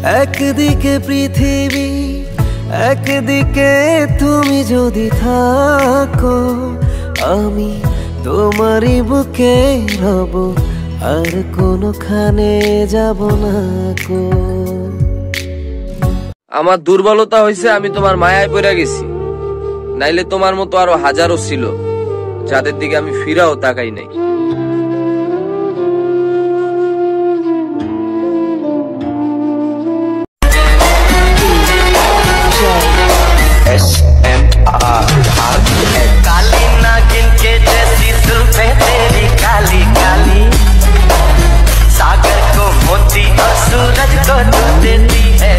একদিকে পৃথিবী একদিকে তুমি যদি থাকো, আমি তোমারই বুকে রব, আর কোনোখানে যাব না কো। আমার দুর্বলতা হয়েছে আমি তোমার মায়ায় পড়ে গেছি, নাইলে তোমার মতো আরো হাজারো ছিল যাদের দিকে আমি ফিরাও তাকাই নাই। काली नागिन के जैसी जुल्फे तेरी काली काली, सागर को मोती और सूरज को तू देती है।